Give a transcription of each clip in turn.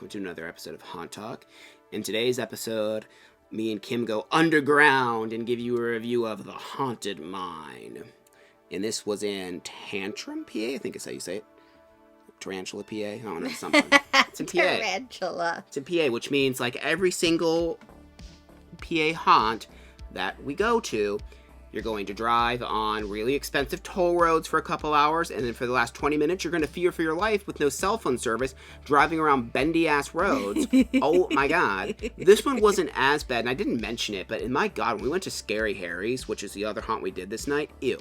welcome to another episode of Haunt Talk. In today's episode, me and Kim go underground and give you a review of The Haunted Mine. And this was in Tarentum, PA, I think is how you say it. Tarantula, PA? I don't know, something. It's in PA. Tarantula. It's in PA, which means like every single PA haunt that we go to, you're going to drive on really expensive toll roads for a couple hours, and then for the last 20 minutes, you're going to fear for your life with no cell phone service, driving around bendy-ass roads. Oh, my God. This one wasn't as bad, and I didn't mention it, but my God, when we went to Scary Harry's, which is the other haunt we did this night, ew.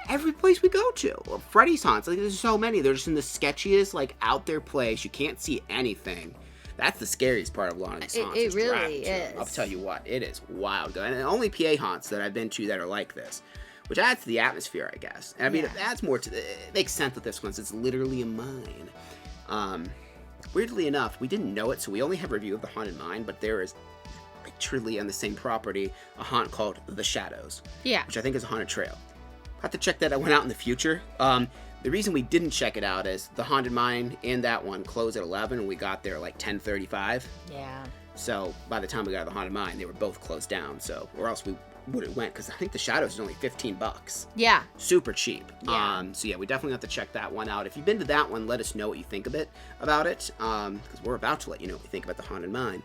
Every place we go to. Freddy's haunts, like, there's so many. They're just in the sketchiest, like, out there place. You can't see anything. That's the scariest part of a lot of these haunts. It really is. I'll tell you what, it is wild. And only PA haunts that I've been to that are like this, which adds to the atmosphere, I guess. And I mean, it adds more to it makes sense with this one, since it's literally a mine. Weirdly enough, we didn't know it, so we only have a review of the Haunted Mine, but there is literally on the same property a haunt called The Shadows. Yeah. Which I think is a haunted trail. I'll have to check that. I went out in the future. The reason we didn't check it out is the Haunted Mine and that one closed at 11, and we got there like 10:35. Yeah. So by the time we got to the Haunted Mine, they were both closed down. So, or else we would have went, because I think the Shadows is only $15. Yeah. Super cheap. Yeah. So yeah, we definitely have to check that one out. If you've been to that one, let us know what you think about it, because we're about to let you know what we think about the Haunted Mine.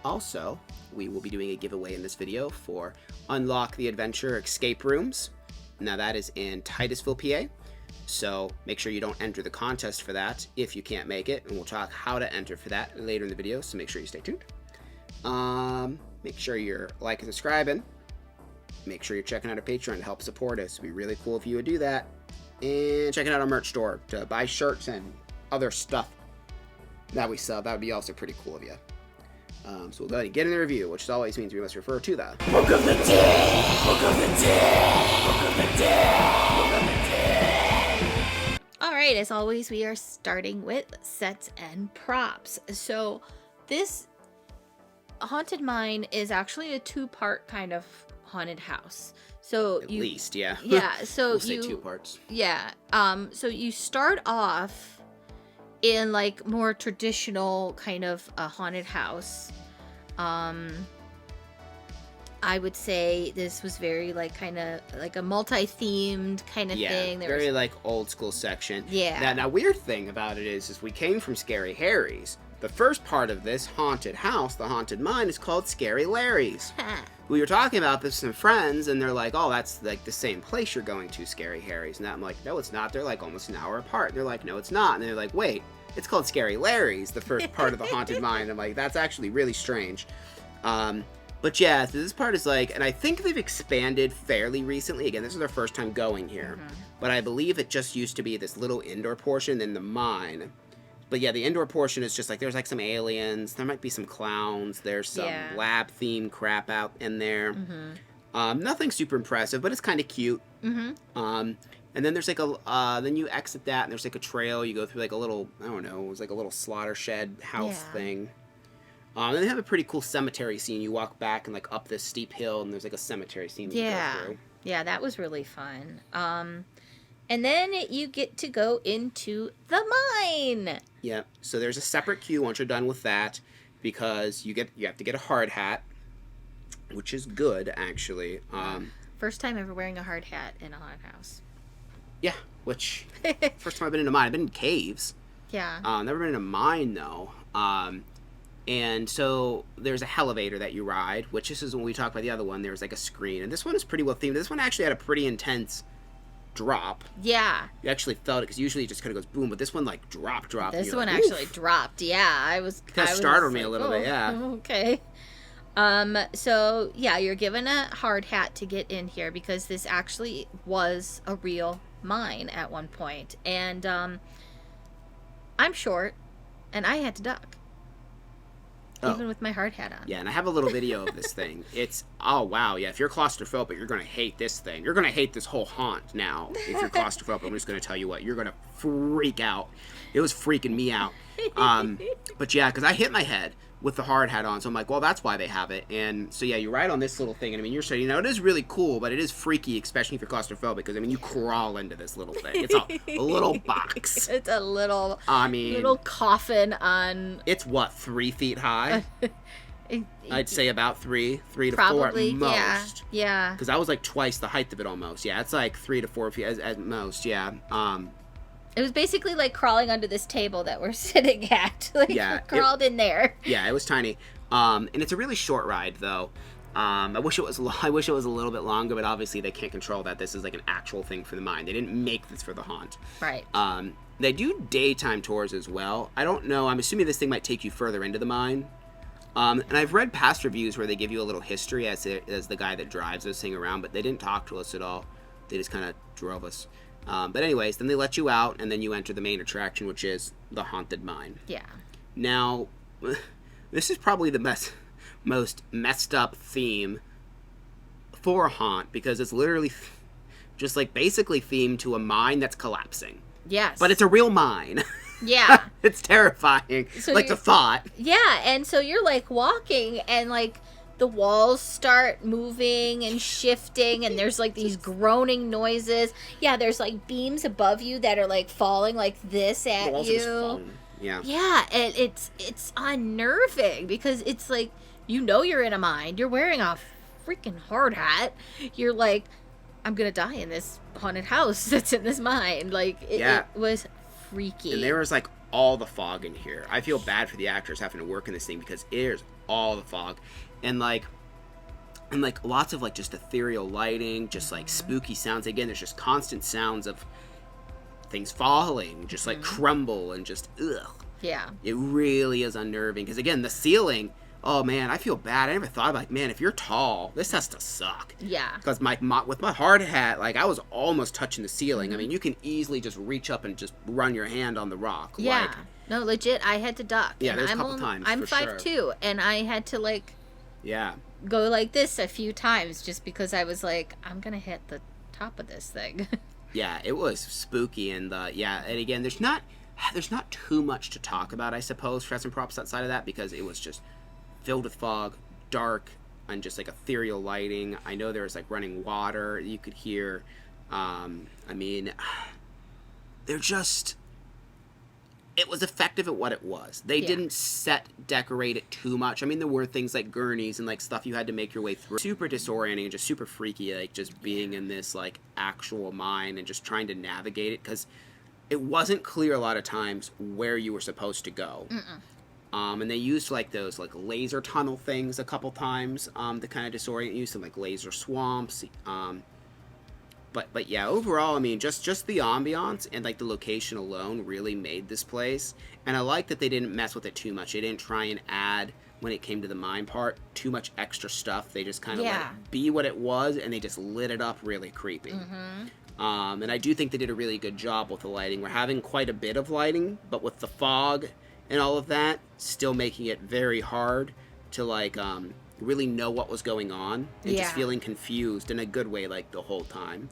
Also, we will be doing a giveaway in this video for Unlock the Adventure Escape Rooms. Now that is in Titusville, PA. So make sure you don't enter the contest for that if you can't make it. And we'll talk how to enter for that later in the video. So make sure you stay tuned. Make sure you're liking and subscribing. Make sure you're checking out our Patreon to help support us. It'd be really cool if you would do that. And checking out our merch store to buy shirts and other stuff that we sell. That would be also pretty cool of you. So we'll go ahead and get in the review, which always means we must refer to the Book of the Dead! Book of the Dead! Book of the Dead! Book of the Dead! Alright, as always, we are starting with sets and props. So this Haunted Mine is actually a two-part kind of haunted house. So At least, yeah. Yeah, so we'll say two parts. Yeah. So you start off in like more traditional kind of a haunted house. I would say this was very like kind of like a multi-themed kind of thing. Yeah, very like old school section. Yeah. Now weird thing about it is we came from Scary Harry's. The first part of this haunted house, the Haunted Mine, is called Scary Larry's. We were talking about this with some friends, and they're like, oh, that's like the same place you're going to, Scary Harry's. And I'm like, no, it's not. They're like almost an hour apart. And they're like, no, it's not. And they're like, wait, it's called Scary Larry's, the first part of the Haunted Mine. I'm like, that's actually really strange. But yeah, so this part is like, and I think they've expanded fairly recently. Again, this is their first time going here. Mm-hmm. But I believe it just used to be this little indoor portion in the mine. But yeah, the indoor portion is just like, there's like some aliens, there might be some clowns, there's some lab-themed crap out in there. Mm-hmm. Nothing super impressive, but it's kind of cute. Mm-hmm. And then there's like then you exit that, and there's like a trail, you go through like a little, I don't know, it was like a little slaughter shed house thing. And they have a pretty cool cemetery scene. You walk back and like up this steep hill, and there's like a cemetery scene that you go through. Yeah, that was really fun. And then you get to go into the mine. Yeah, so there's a separate queue once you're done with that, because you have to get a hard hat, which is good actually. First time ever wearing a hard hat in a haunted house. Yeah, which first time I've been in a mine. I've been in caves. Yeah. Never been in a mine though. And so there's a elevator that you ride, which this is when we talked about the other one. There's like a screen, and this one is pretty well themed. This one actually had a pretty intense drop. Yeah. You actually felt it, because usually it just kind of goes boom, but this one like dropped. This one actually dropped. Yeah, I was kind of startled me a little bit. Yeah. Okay. So yeah, you're given a hard hat to get in here, because this actually was a real mine at one point, and I'm short, and I had to duck. Even with my hard hat on. Yeah, and I have a little video of this thing. It's oh wow, yeah, if you're claustrophobic, you're gonna hate this thing. You're gonna hate this whole haunt now. If you're claustrophobic, I'm just gonna tell you what, you're gonna freak out. It was freaking me out. But yeah, because I hit my head with the hard hat on, so I'm like, well, that's why they have it. And so yeah, you ride on this little thing, and I mean, you're saying, it is really cool, but it is freaky, especially if you're claustrophobic, because I mean, you crawl into this little thing. It's a little box. It's a little, I mean, little coffin on. It's what, 3 feet high? I'd say about three to Probably, 4 at most. Yeah. Because I was like twice the height of it almost. Yeah, it's like 3 to 4 feet at most. Yeah. It was basically like crawling under this table that we're sitting at. Like, yeah, crawled in there. Yeah, it was tiny. And it's a really short ride though. I wish it was a little bit longer, but obviously they can't control that. This is like an actual thing for the mine. They didn't make this for the haunt. Right. They do daytime tours as well. I don't know. I'm assuming this thing might take you further into the mine. And I've read past reviews where they give you a little history as the guy that drives this thing around, but they didn't talk to us at all. They just kind of drove us. But anyways, then they let you out, and then you enter the main attraction, which is the haunted mine. Yeah. Now, this is probably the most messed up theme for a haunt, because it's literally just like basically themed to a mine that's collapsing. Yes. But it's a real mine. Yeah. It's terrifying. So like the thought. Yeah, and so you're like walking, and like the walls start moving and shifting, and there's like these groaning noises. Yeah, there's like beams above you that are like falling like this at The walls are you. just falling. Yeah. Yeah, and it's unnerving, because it's like, you're in a mine. You're wearing a freaking hard hat. You're like, I'm gonna die in this haunted house that's in this mine. Like, it was freaky. And there was like all the fog in here. I feel bad for the actors having to work in this thing, because there's all the fog, and like lots of like just ethereal lighting, just like spooky sounds. Again, there's just constant sounds of things falling, just like crumble, and just ugh. Yeah. It really is unnerving, because again, the ceiling. Oh man, I feel bad. I never thought about, like, man, if you're tall, this has to suck. Yeah. Because with my hard hat, like, I was almost touching the ceiling. I mean, you can easily just reach up and just run your hand on the rock. Yeah. Like, no, legit, I had to duck. Yeah, and there's a couple times. I'm for 5'2", sure. and I had to like Yeah. go like this a few times, just because I was like, I'm gonna hit the top of this thing. Yeah, it was spooky, and and again, there's not too much to talk about, I suppose, for some props outside of that, because it was just filled with fog, dark, and just like ethereal lighting. I know there was like running water you could hear. I mean, it was effective at what it was. They didn't decorate it too much. I mean, there were things like gurneys and like stuff you had to make your way through. Super disorienting and just super freaky, like just being in this like actual mine and just trying to navigate it, because it wasn't clear a lot of times where you were supposed to go. And they used like those like laser tunnel things a couple times to kind of disorient you, some like laser swamps. But yeah, overall, I mean, just the ambiance and like the location alone really made this place. And I like that they didn't mess with it too much. They didn't try and add, when it came to the mine part, too much extra stuff. They just kind of let it be what it was, and they just lit it up really creepy. And I do think they did a really good job with the lighting. We're having quite a bit of lighting, but with the fog and all of that, still making it very hard to like really know what was going on, and just feeling confused in a good way like the whole time.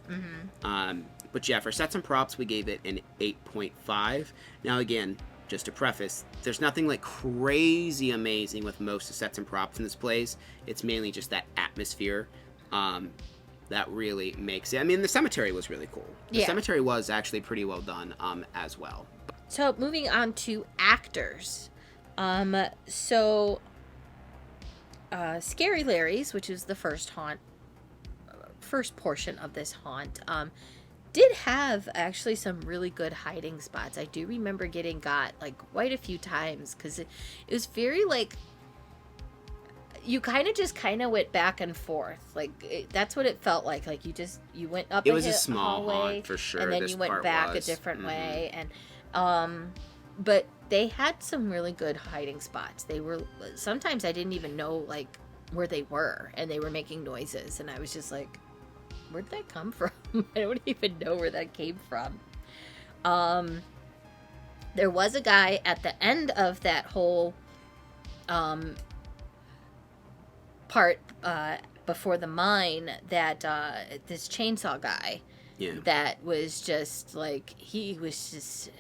But yeah, for sets and props, we gave it an 8.5. Now again, just to preface, there's nothing like crazy amazing with most of the sets and props in this place. It's mainly just that atmosphere that really makes it. I mean, the cemetery was really cool. The cemetery was actually pretty well done as well. So moving on to actors. Scary Larry's, which is the first portion of this haunt, did have actually some really good hiding spots. I do remember getting got like quite a few times, because it was very like, you kind of went back and forth. Like that's what it felt like. Like you went up. It was a small hallway, haunt for sure. and then this you went part back was. a different way. And but they had some really good hiding spots. They were, sometimes I didn't even know like where they were, and they were making noises, and I was just like, where'd that come from? I don't even know where that came from. There was a guy at the end of that whole part before the mine that this chainsaw guy. Yeah. That was just like, he was just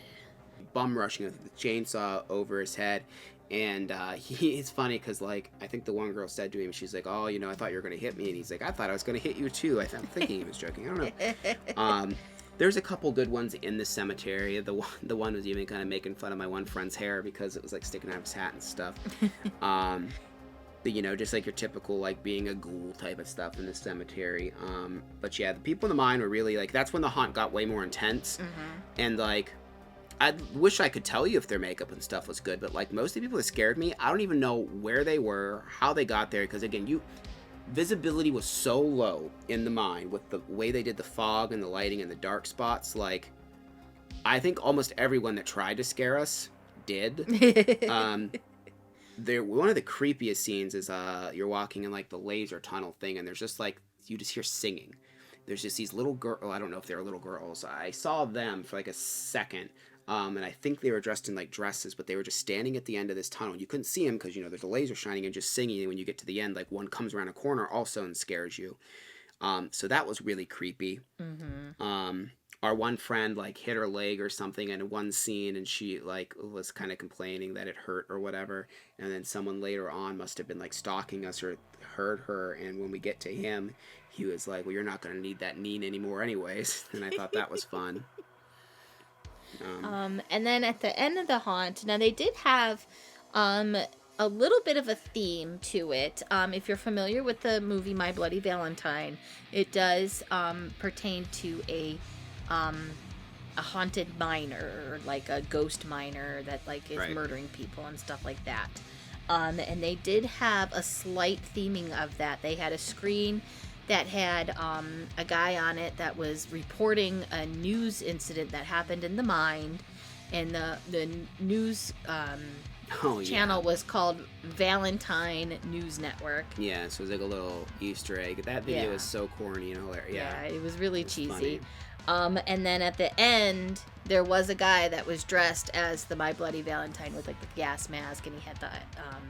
bum rushing with the chainsaw over his head. And it's funny because, like, I think the one girl said to him, she's like, oh, I thought you were going to hit me. And he's like, I thought I was going to hit you too. I'm thinking he was joking. I don't know. There's a couple good ones in the cemetery. The one was even kind of making fun of my one friend's hair because it was, like, sticking out of his hat and stuff. Just like your typical, like, being a ghoul type of stuff in the cemetery. But yeah, the people in the mine were really, like, that's when the haunt got way more intense. And, like, I wish I could tell you if their makeup and stuff was good, but, like, most of the people that scared me, I don't even know where they were, how they got there, because, again, visibility was so low in the mine with the way they did the fog and the lighting and the dark spots. Like, I think almost everyone that tried to scare us did. One of the creepiest scenes is you're walking in, like, the laser tunnel thing, and there's just, like, you just hear singing. There's just these little girls. I don't know if they're little girls. I saw them for, like, a second. And I think they were dressed in, like, dresses, but they were just standing at the end of this tunnel. You couldn't see them because, there's a laser shining and just singing. And when you get to the end, like, one comes around a corner also and scares you. So that was really creepy. Our one friend, like, hit her leg or something in one scene, and she, like, was kind of complaining that it hurt or whatever. And then someone later on must have been, like, stalking us or heard her. And when we get to him, he was like, well, you're not going to need that knee anymore anyways. And I thought that was fun. And then at the end of the haunt, now they did have a little bit of a theme to it. If you're familiar with the movie My Bloody Valentine, it does pertain to a haunted miner, like a ghost miner that, like, is murdering people and stuff like that. And they did have a slight theming of that. They had a screen that had a guy on it that was reporting a news incident that happened in the mine, and the news channel was called Valentine News Network. Yeah, so it was like a little Easter egg. That video is so corny and hilarious. Yeah, it was really cheesy. And then at the end, there was a guy that was dressed as the My Bloody Valentine with, like, the gas mask, and he had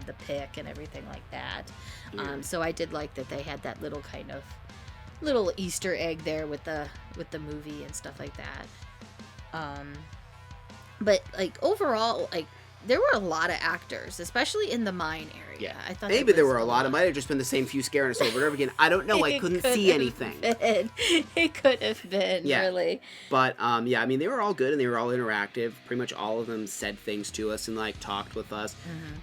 the pick and everything like that. So I did like that they had that little kind of little Easter egg there with the movie and stuff like that. But, like, overall, like, there were a lot of actors, especially in the mine area. Yeah, I thought maybe there were a lot. It might have just been the same few scaring us over and over again. I don't know. I couldn't see anything. It could have been, really. But I mean, they were all good and they were all interactive. Pretty much all of them said things to us and, like, talked with us.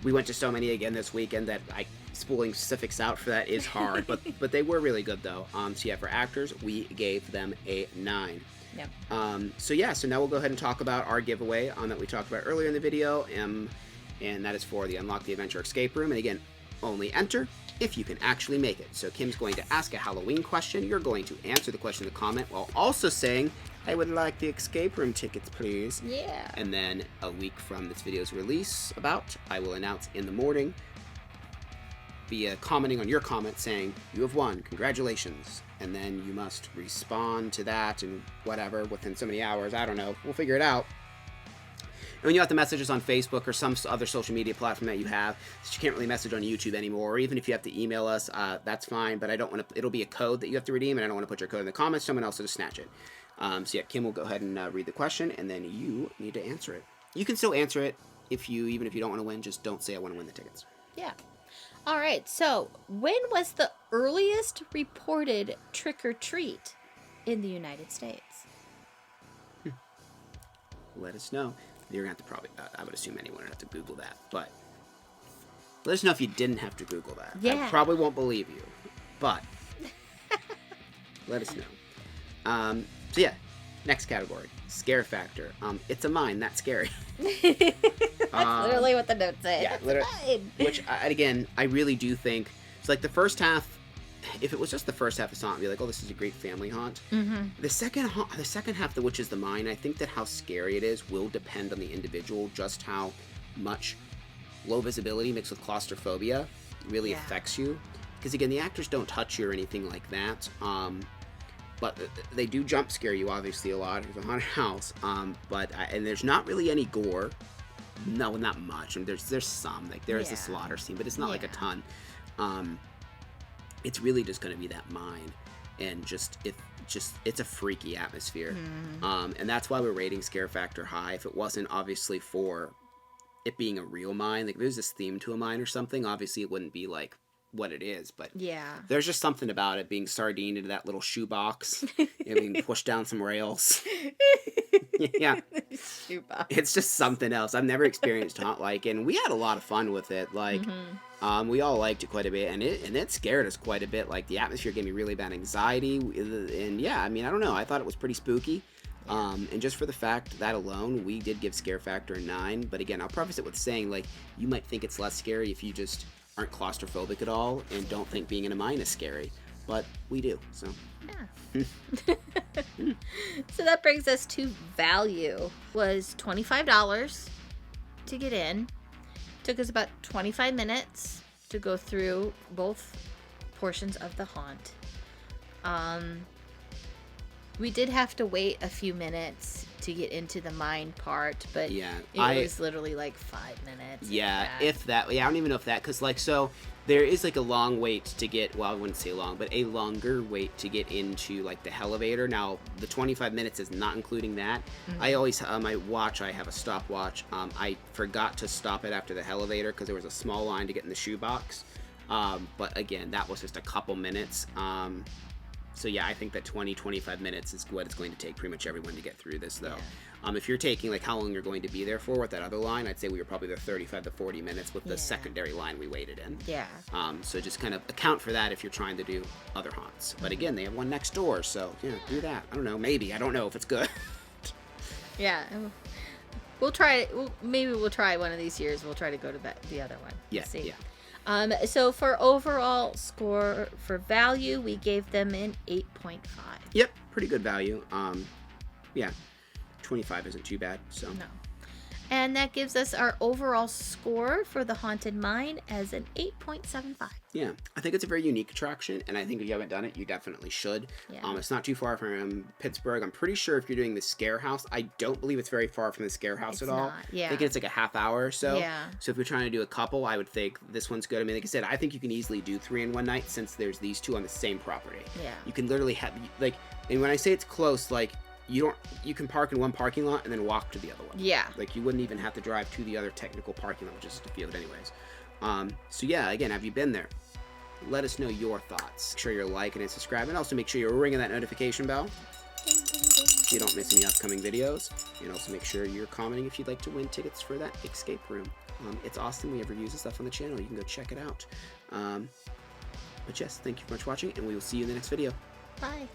We went to so many again this weekend that spooling specifics out for that is hard. but they were really good though. So yeah, for actors, we gave them a 9. Yep. So now we'll go ahead and talk about our giveaway that we talked about earlier in the video, and that is for the Unlock the Adventure Escape Room. And again, only enter if you can actually make it. So Kim's going to ask a Halloween question. You're going to answer the question in the comment while also saying, I would like the escape room tickets, please. Yeah. And then a week from this video's release, I will announce in the morning via commenting on your comment saying, you have won, congratulations. And then you must respond to that and whatever within so many hours. I don't know. We'll figure it out. And when you have to message us on Facebook or some other social media platform that you have, that you can't really message on YouTube anymore, or even if you have to email us, that's fine. But I don't want to. It'll be a code that you have to redeem, and I don't want to put your code in the comments. Someone else will just snatch it. So yeah, Kim will go ahead and read the question, and then you need to answer it. You can still answer it even if you don't want to win. Just don't say I want to win the tickets. Yeah. All right, so when was the earliest reported trick-or-treat in the United States? Let us know. You're going to have to probably, I would assume anyone would have to Google that, but let us know if you didn't have to Google that. Yeah. I probably won't believe you, but let us know. So yeah, next category, scare factor. It's a mine, that's scary. That's literally what the note said. Yeah, literally. Which, again, I really do think, it's like the first half, if it was just the first half of the haunt, I'd be like, oh, this is a great family haunt. Mm-hmm. The second half, which is the mine, I think that how scary it is will depend on the individual, just how much low visibility mixed with claustrophobia really affects you. Because, again, the actors don't touch you or anything like that. But they do jump scare you, obviously, a lot. It's a haunted house. And there's not really any gore. No, not much. I mean, there's some. Like, there's a slaughter scene, but it's not like a ton. it's really just going to be that mine, and it's a freaky atmosphere. And that's why we're rating scare factor high. If it wasn't obviously for it being a real mine, like if there's this theme to a mine or something, obviously it wouldn't be like what it is, but there's just something about it being sardined into that little shoebox and being pushed down some rails. Yeah, it's just something else. I've never experienced haunt like, and we had a lot of fun with it. Like, we all liked it quite a bit, and it scared us quite a bit. Like, the atmosphere gave me really bad anxiety, and yeah, I mean, I don't know, I thought it was pretty spooky. And just for the fact that alone, we did give scare factor a 9. But again, I'll preface it with saying, like, you might think it's less scary if you just aren't claustrophobic at all and don't think being in a mine is scary, but we do. So yeah. So that brings us to value. Was $25 to get in. Took us about 25 minutes to go through both portions of the haunt. We did have to wait a few minutes to get into the mine part, but it was literally like 5 minutes. Yeah, if that. Yeah, I don't even know if that, because like, so there is like a long wait to get, well, I wouldn't say long, but a longer wait to get into like the elevator. Now, the 25 minutes is not including that. I always, my watch, I have a stopwatch. I forgot to stop it after the elevator because there was a small line to get in the shoebox. But again, that was just a couple minutes. So yeah, I think that 20-25 minutes is what it's going to take pretty much everyone to get through this, though. If you're taking like how long you're going to be there for with that other line, I'd say we were probably there 35 to 40 minutes with the secondary line we waited in. Yeah. So just kind of account for that if you're trying to do other haunts. But again, they have one next door, so yeah, do that. I don't know, maybe. I don't know if it's good. Yeah. We'll try. Maybe we'll try one of these years. We'll try to go to the other one. Yeah. See. Yeah. So for overall score for value, we gave them an 8.5. Yep, pretty good value. Yeah, 25 isn't too bad. So no. And that gives us our overall score for the Haunted Mine as an 8.75. Yeah, I think it's a very unique attraction, and I think if you haven't done it, you definitely should. Yeah. It's not too far from Pittsburgh. I'm pretty sure if you're doing the Scare House, I don't believe it's very far from the Scare House at all. Yeah. I think it's like a half hour or so. Yeah. So if you're trying to do a couple, I would think this one's good. I mean, like I said, I think you can easily do 3 in one night since there's these 2 on the same property. Yeah. You can literally have, like, and when I say it's close, like, you can park in one parking lot and then walk to the other one. Yeah. Like, you wouldn't even have to drive to the other technical parking lot, which is just a field anyways. So yeah, again, have you been there? Let us know your thoughts. Make sure you're liking and subscribing. Also, make sure you're ringing that notification bell so you don't miss any upcoming videos. And also make sure you're commenting if you'd like to win tickets for that escape room. It's awesome. We ever use this stuff on the channel. You can go check it out. But yes, thank you very much for watching, and we will see you in the next video. Bye.